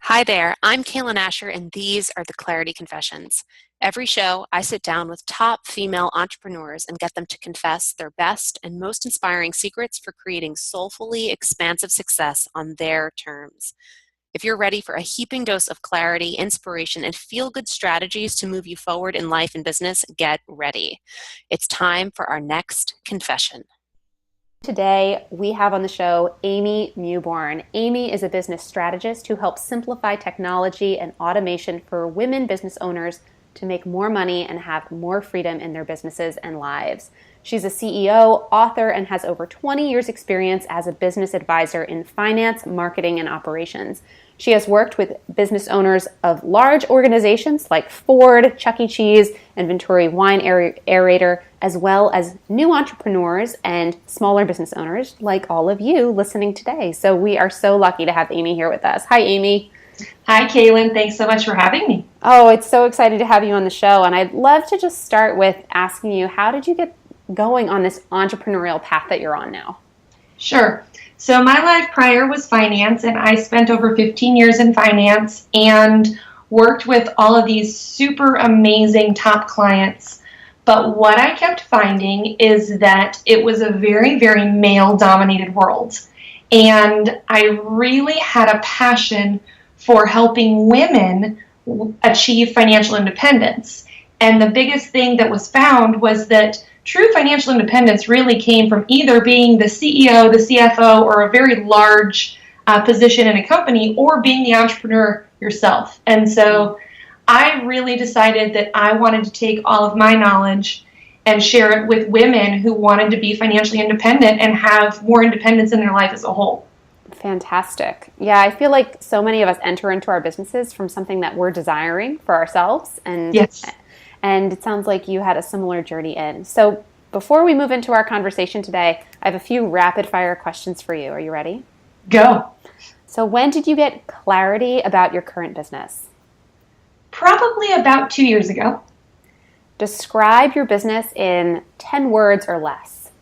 Hi there, I'm Cailen Ascher, and these are the Clarity Confessions. Every show, I sit down with top female entrepreneurs and get them to confess their best and most inspiring secrets for creating soulfully expansive success on their terms. If you're ready for a heaping dose of clarity, inspiration, and feel-good strategies to move you forward in life and business, get ready. It's time for our next confession. Today, we have on the show Amy Mewborn. Amy is a business strategist who helps simplify technology and automation for women business owners to make more money and have more freedom in their businesses and lives. She's a CEO, author, and has over 20 years experience as a business advisor in finance, marketing, and operations. She has worked with business owners of large organizations like Ford, Chuck E. Cheese, and Vinturi Wine Aerator, as well as new entrepreneurs and smaller business owners like all of you listening today. So we are so lucky to have Amy here with us. Hi, Amy. Hi, Cailen. Thanks so much for having me. Oh, it's so exciting to have you on the show. And I'd love to just start with asking you, how did you get going on this entrepreneurial path that you're on now? Sure. So my life prior was finance, and I spent over 15 years in finance and worked with all of these super amazing top clients. But what I kept finding is that it was a very, very male-dominated world. And I really had a passion for helping women achieve financial independence. And the biggest thing that was found was that true financial independence really came from either being the CEO, the CFO, or a very large position in a company, or being the entrepreneur yourself. And so I really decided that I wanted to take all of my knowledge and share it with women who wanted to be financially independent and have more independence in their life as a whole. Fantastic. Yeah, I feel like so many of us enter into our businesses from something that we're desiring for ourselves. And yes. And it sounds like you had a similar journey in. So before we move into our conversation today, I have a few rapid fire questions for you. Are you ready? Go. So when did you get clarity about your current business? Probably about 2 years ago. Describe your business in 10 words or less.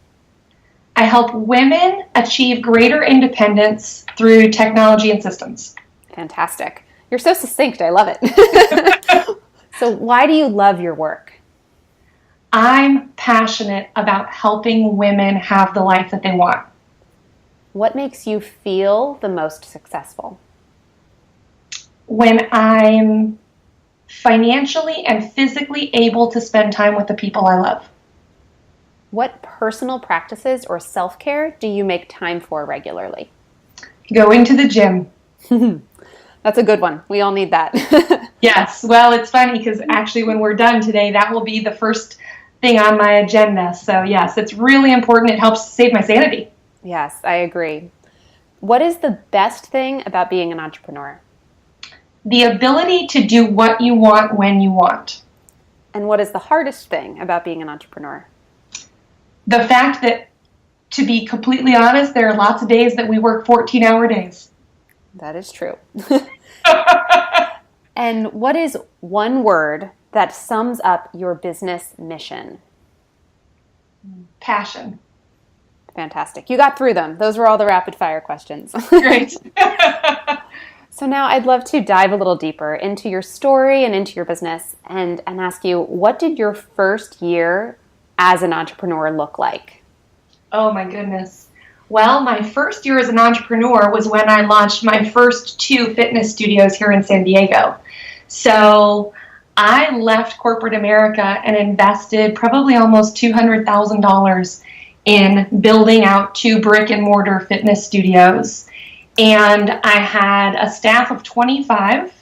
I help women achieve greater independence through technology and systems. Fantastic. You're so succinct. I love it. So why do you love your work? I'm passionate about helping women have the life that they want. What makes you feel the most successful? When I'm financially and physically able to spend time with the people I love. What personal practices or self-care do you make time for regularly? Going to the gym. That's a good one. We all need that. Yes. Well, it's funny because actually when we're done today, that will be the first thing on my agenda. So yes, it's really important. It helps save my sanity. Yes, I agree. What is the best thing about being an entrepreneur? The ability to do what you want when you want. And what is the hardest thing about being an entrepreneur? The fact that, to be completely honest, there are lots of days that we work 14-hour days. That is true. And what is one word that sums up your business mission? Passion. Fantastic. You got through them. Those were all the rapid fire questions. Great. So now I'd love to dive a little deeper into your story and into your business and ask you, what did your first year as an entrepreneur look like? Oh my goodness. Well, my first year as an entrepreneur was when I launched my first 2 fitness studios here in San Diego. So I left corporate America and invested probably almost $200,000 in building out 2 brick and mortar fitness studios. And I had a staff of 25,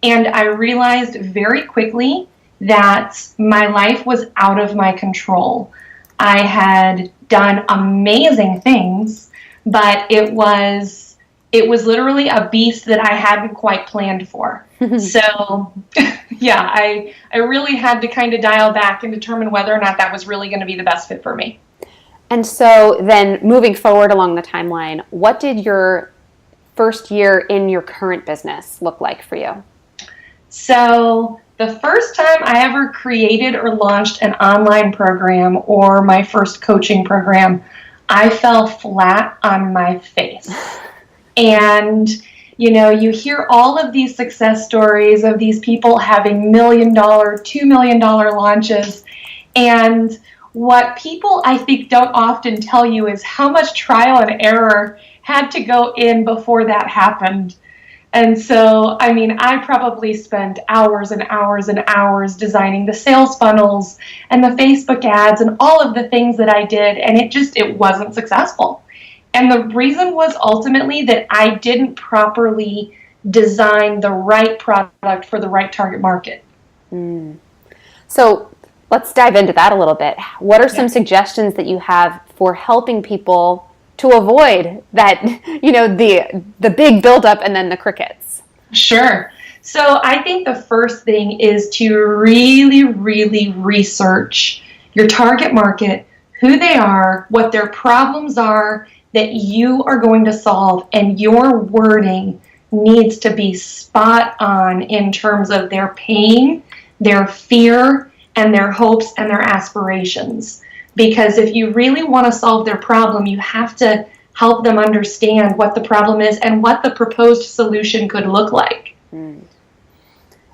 and I realized very quickly that my life was out of my control. I had done amazing things, but it was literally a beast that I hadn't quite planned for. So, yeah, I really had to kind of dial back and determine whether or not that was really going to be the best fit for me. And so then moving forward along the timeline, what did your first year in your current business look like for you? So the first time I ever created or launched an online program or my first coaching program, I fell flat on my face. And You hear all of these success stories of these people having $1 million, $2 million launches. And what people, I think, don't often tell you is how much trial and error had to go in before that happened. And so, I probably spent hours and hours and hours designing the sales funnels and the Facebook ads and all of the things that I did, and it wasn't successful. And the reason was ultimately that I didn't properly design the right product for the right target market. So let's dive into that a little bit. What are some suggestions that you have for helping people to avoid that, the big buildup and then the crickets? Sure. So I think the first thing is to really, really research your target market, who they are, what their problems are that you are going to solve, and your wording needs to be spot on in terms of their pain, their fear, and their hopes and their aspirations. Because if you really want to solve their problem, you have to help them understand what the problem is and what the proposed solution could look like.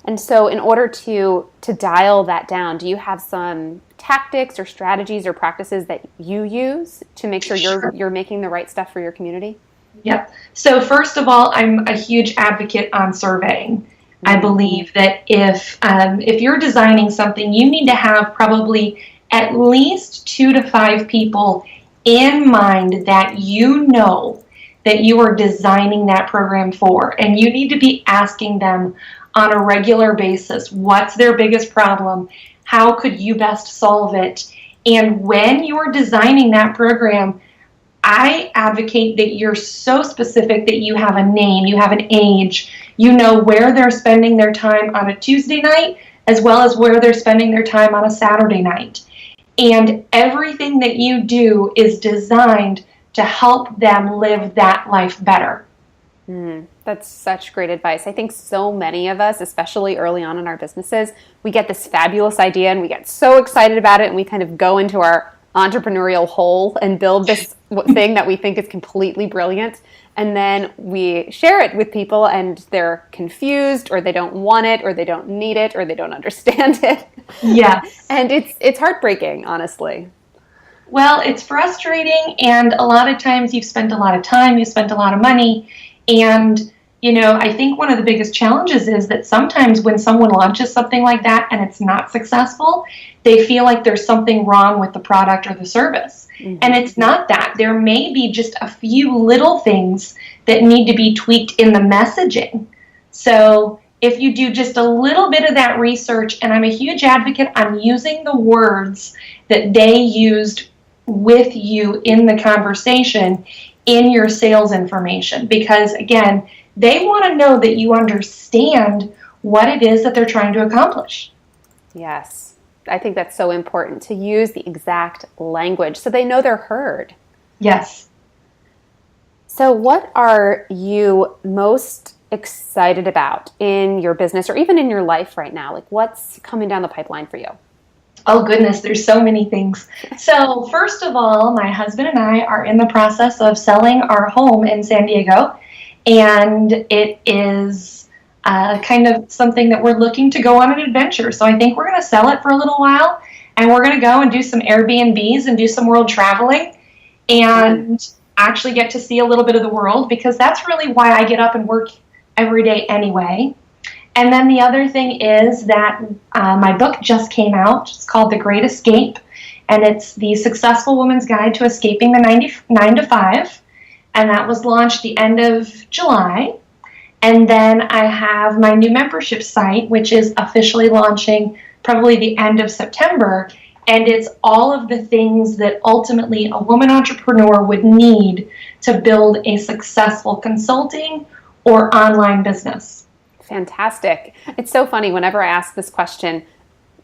And so in order to dial that down, do you have some tactics or strategies or practices that you use to make sure you're making the right stuff for your community? Yep. So first of all, I'm a huge advocate on surveying. I believe that if you're designing something, you need to have probably at least 2 to 5 people in mind that that you are designing that program for. And you need to be asking them on a regular basis, what's their biggest problem? How could you best solve it? And when you're designing that program, I advocate that you're so specific that you have a name, you have an age, you know where they're spending their time on a Tuesday night, as well as where they're spending their time on a Saturday night. And everything that you do is designed to help them live that life better. That's such great advice. I think so many of us, especially early on in our businesses, we get this fabulous idea and we get so excited about it and we kind of go into our entrepreneurial hole and build this thing that we think is completely brilliant. And then we share it with people and they're confused, or they don't want it, or they don't need it, or they don't understand it. Yes. And it's heartbreaking, honestly. Well, it's frustrating, and a lot of times you've spent a lot of time, you've spent a lot of money, and I think one of the biggest challenges is that sometimes when someone launches something like that and it's not successful, they feel like there's something wrong with the product or the service. And it's not that. There may be just a few little things that need to be tweaked in the messaging. So if you do just a little bit of that research, and I'm a huge advocate on using the words that they used with you in the conversation in your sales information, because again, they want to know that you understand what it is that they're trying to accomplish. Yes. I think that's so important, to use the exact language so they know they're heard. Yes. So what are you most excited about in your business or even in your life right now? Like, what's coming down the pipeline for you? Oh, goodness, there's so many things. So first of all, my husband and I are in the process of selling our home in San Diego, and it is kind of something that we're looking to go on an adventure. So I think we're going to sell it for a little while, and we're going to go and do some Airbnbs and do some world traveling and actually get to see a little bit of the world, because that's really why I get up and work every day anyway. And then the other thing is that my book just came out. It's called The Great Escape, and it's the Successful Woman's Guide to Escaping the 9 to 5, and that was launched the end of July. And then I have my new membership site, which is officially launching probably the end of September, and it's all of the things that ultimately a woman entrepreneur would need to build a successful consulting or online business. Fantastic. It's so funny. Whenever I ask this question,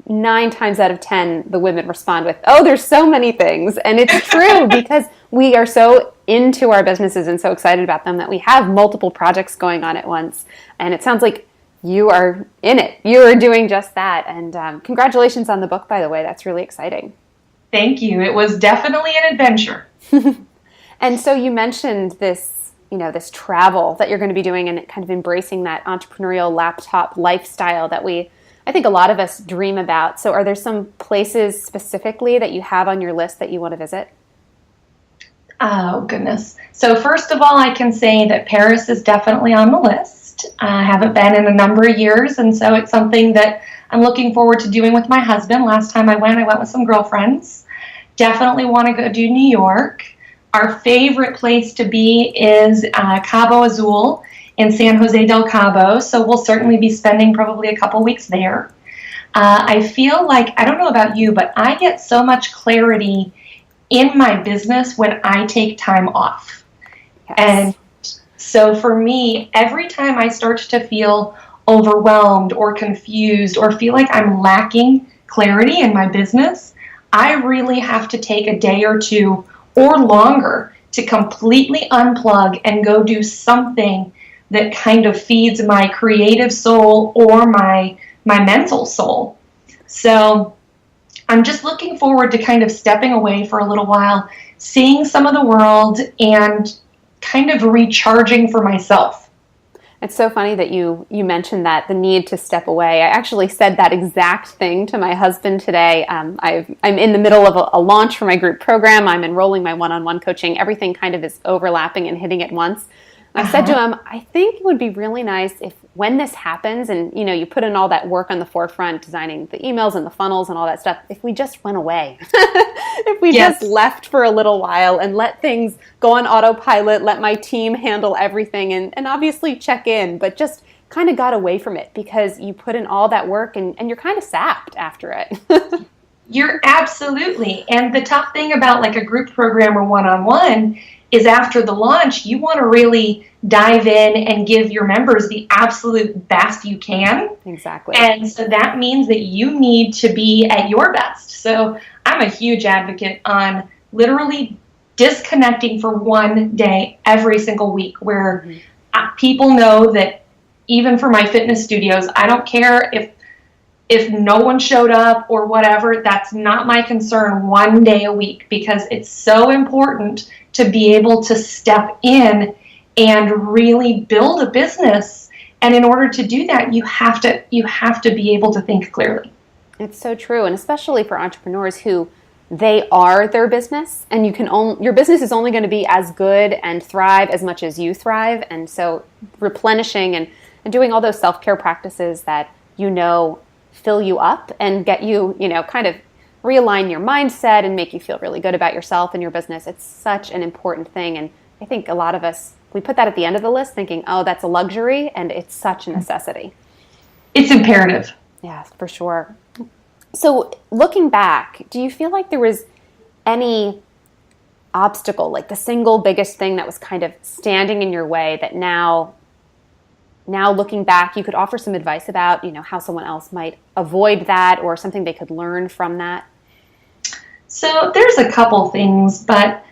9 times out of 10, the women respond with, oh, there's so many things. And it's true, because we are so into our businesses and so excited about them that we have multiple projects going on at once. And it sounds like you are in it. You are doing just that. And congratulations on the book, by the way. That's really exciting. Thank you. It was definitely an adventure. And so you mentioned this this travel that you're going to be doing and kind of embracing that entrepreneurial laptop lifestyle that I think a lot of us dream about. So are there some places specifically that you have on your list that you want to visit? Oh, goodness. So first of all, I can say that Paris is definitely on the list. I haven't been in a number of years, and so it's something that I'm looking forward to doing with my husband. Last time I went with some girlfriends. Definitely want to go do New York. Our favorite place to be is Cabo Azul in San Jose del Cabo, so we'll certainly be spending probably a couple weeks there. I feel like, I don't know about you, but I get so much clarity in my business when I take time off. Yes. And so for me, every time I start to feel overwhelmed or confused or feel like I'm lacking clarity in my business, I really have to take a day or two or longer to completely unplug and go do something that kind of feeds my creative soul or my mental soul. So I'm just looking forward to kind of stepping away for a little while, seeing some of the world, and kind of recharging for myself. It's so funny that you mentioned that, the need to step away. I actually said that exact thing to my husband today. I'm in the middle of a launch for my group program. I'm enrolling my one-on-one coaching. Everything kind of is overlapping and hitting at once. I said to him, I think it would be really nice if when this happens and, you put in all that work on the forefront, designing the emails and the funnels and all that stuff, if we just went away, if we just left for a little while and let things go on autopilot, let my team handle everything and obviously check in, but just kind of got away from it because you put in all that work and you're kind of sapped after it. You're absolutely. And the tough thing about like a group program or one-on-one is after the launch, you want to really dive in and give your members the absolute best you can. Exactly. And so that means that you need to be at your best. So I'm a huge advocate on literally disconnecting for one day every single week where people know that even for my fitness studios, I don't care if no one showed up or whatever, that's not my concern one day a week, because it's so important to be able to step in and really build a business. And in order to do that, you have to be able to think clearly. It's so true. And especially for entrepreneurs who they are their business, and your business is only going to be as good and thrive as much as you thrive. And so replenishing and doing all those self-care practices that fill you up and get you, kind of realign your mindset and make you feel really good about yourself and your business. It's such an important thing. And I think a lot of us, we put that at the end of the list thinking, oh, that's a luxury, and it's such a necessity. It's imperative. Yeah, for sure. So looking back, do you feel like there was any obstacle, like the single biggest thing that was kind of standing in your way that now looking back, you could offer some advice about, how someone else might avoid that or something they could learn from that? So there's a couple things, but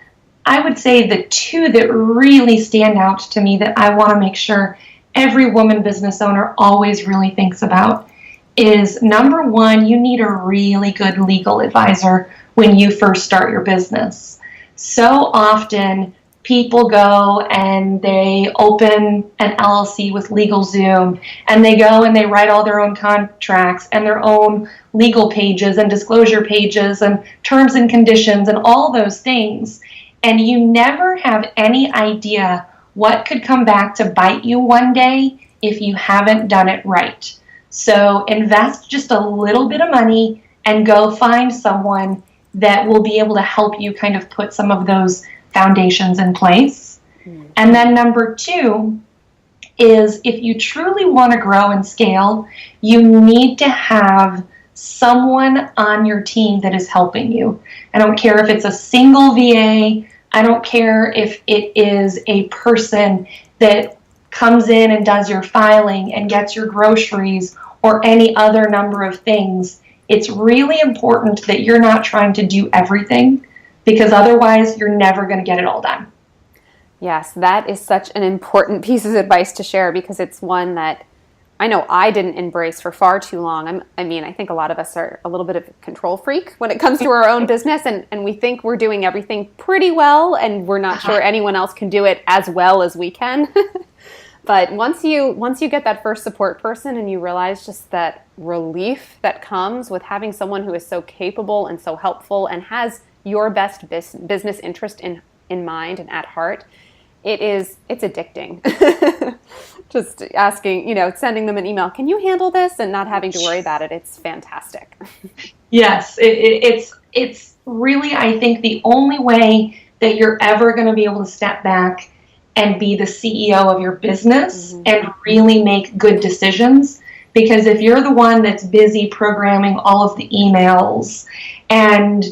I would say the two that really stand out to me that I want to make sure every woman business owner always really thinks about is, number one, you need a really good legal advisor when you first start your business. So often people go and they open an LLC with LegalZoom, and they go and they write all their own contracts and their own legal pages and disclosure pages and terms and conditions and all those things. And you never have any idea what could come back to bite you one day if you haven't done it right. So invest just a little bit of money and go find someone that will be able to help you kind of put some of those foundations in place. And then number two is, if you truly want to grow and scale, you need to have someone on your team that is helping you. I don't care if it's a single VA. I don't care if it is a person that comes in and does your filing and gets your groceries or any other number of things. It's really important that you're not trying to do everything, because otherwise you're never going to get it all done. Yes, that is such an important piece of advice to share, because it's one that I know I didn't embrace for far too long. I think a lot of us are a little bit of a control freak when it comes to our own business, and we think we're doing everything pretty well, and we're not sure anyone else can do it as well as we can. But once you get that first support person and you realize just that relief that comes with having someone who is so capable and so helpful and has your best business interest in mind and at heart, it's addicting. Just asking, sending them an email, can you handle this? And not having to worry about it. It's fantastic. Yes, it's really, I think, the only way that you're ever going to be able to step back and be the CEO of your business and really make good decisions. Because if you're the one that's busy programming all of the emails and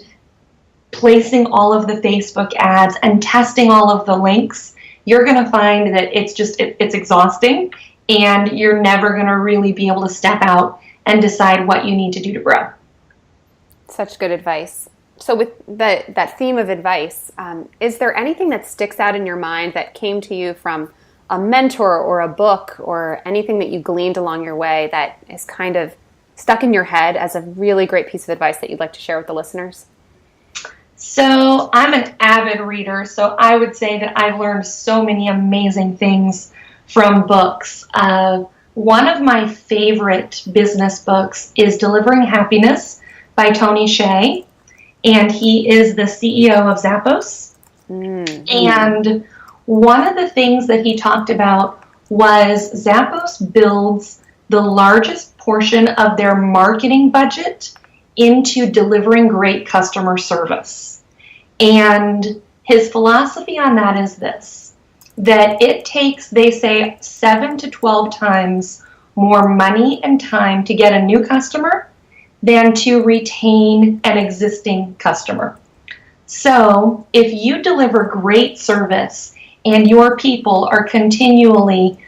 placing all of the Facebook ads and testing all of the links, you're going to find that it's exhausting, and you're never going to really be able to step out and decide what you need to do to grow. Such good advice. So with that theme of advice, is there anything that sticks out in your mind that came to you from a mentor or a book or anything that you gleaned along your way that is kind of stuck in your head as a really great piece of advice that you'd like to share with the listeners? So I'm an avid reader, so I would say that I've learned so many amazing things from books. One of my favorite business books is Delivering Happiness by Tony Hsieh, and he is the CEO of Zappos. And one of the things that he talked about was Zappos builds the largest portion of their marketing budget into delivering great customer service. And his philosophy on that is this, that it takes, they say, 7 to 12 times more money and time to get a new customer than to retain an existing customer. So if you deliver great service and your people are continually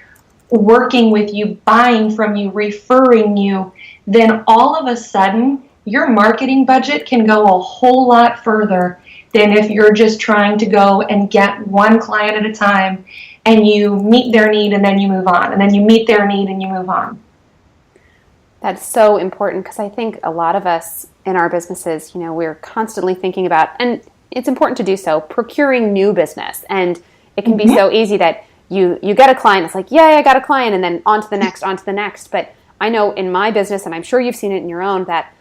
working with you, buying from you, referring you, then all of a sudden your marketing budget can go a whole lot further than if you're just trying to go and get one client at a time and you meet their need and then you move on, and then you meet their need and you move on. That's so important, because I think a lot of us in our businesses, we're constantly thinking about, and it's important to do so, procuring new business. And it can be so easy that you get a client, it's like, yay, I got a client, and then on to the next. But I know in my business, and I'm sure you've seen it in your own, that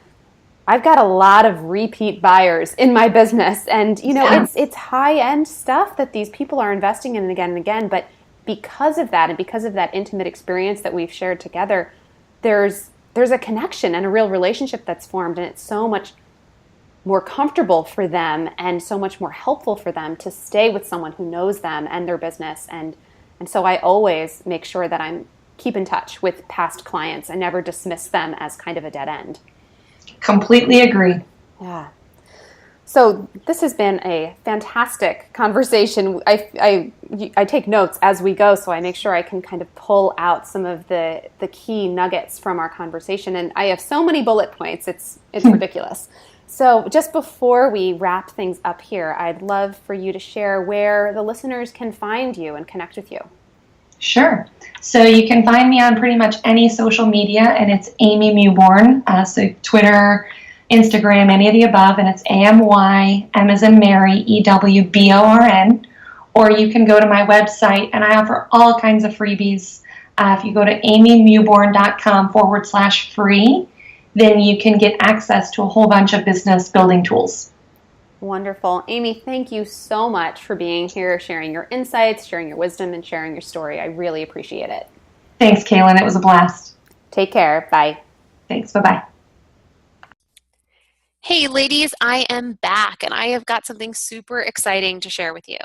I've got a lot of repeat buyers in my business, and it's high-end stuff that these people are investing in again and again. But because of that, and because of that intimate experience that we've shared together, there's a connection and a real relationship that's formed, and it's so much more comfortable for them and so much more helpful for them to stay with someone who knows them and their business. And so I always make sure that I'm keep in touch with past clients and never dismiss them as kind of a dead end. Completely agree. Yeah. So this has been a fantastic conversation. I take notes as we go, so I make sure I can kind of pull out some of the key nuggets from our conversation. And I have so many bullet points, it's ridiculous. So just before we wrap things up here, I'd love for you to share where the listeners can find you and connect with you. Sure. So you can find me on pretty much any social media, and it's Amy Mewborn. So Twitter, Instagram, any of the above, and it's AMY, M as in Mary, EWBORN. Or you can go to my website, and I offer all kinds of freebies. If you go to amymewborn.com/free, then you can get access to a whole bunch of business building tools. Wonderful. Amy, thank you so much for being here, sharing your insights, sharing your wisdom, and sharing your story. I really appreciate it. Thanks, Cailen. It was a blast. Take care. Bye. Thanks. Bye-bye. Hey ladies, I am back, and I have got something super exciting to share with you.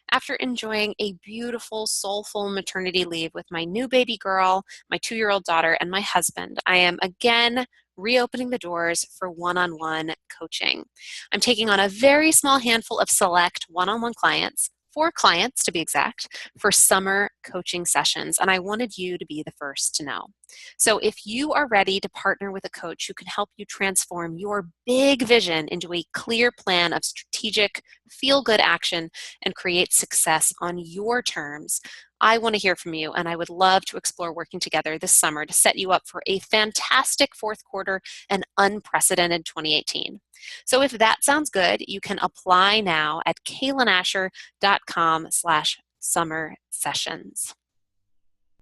After enjoying a beautiful, soulful maternity leave with my new baby girl, my 2-year-old daughter, and my husband, I am again reopening the doors for one-on-one coaching. I'm taking on a very small handful of select one-on-one clients, 4 clients to be exact, for summer coaching sessions, and I wanted you to be the first to know. So if you are ready to partner with a coach who can help you transform your big vision into a clear plan of strategic, feel-good action and create success on your terms, I want to hear from you, and I would love to explore working together this summer to set you up for a fantastic fourth quarter and unprecedented 2018. So if that sounds good, you can apply now at cailenascher.com/summer sessions.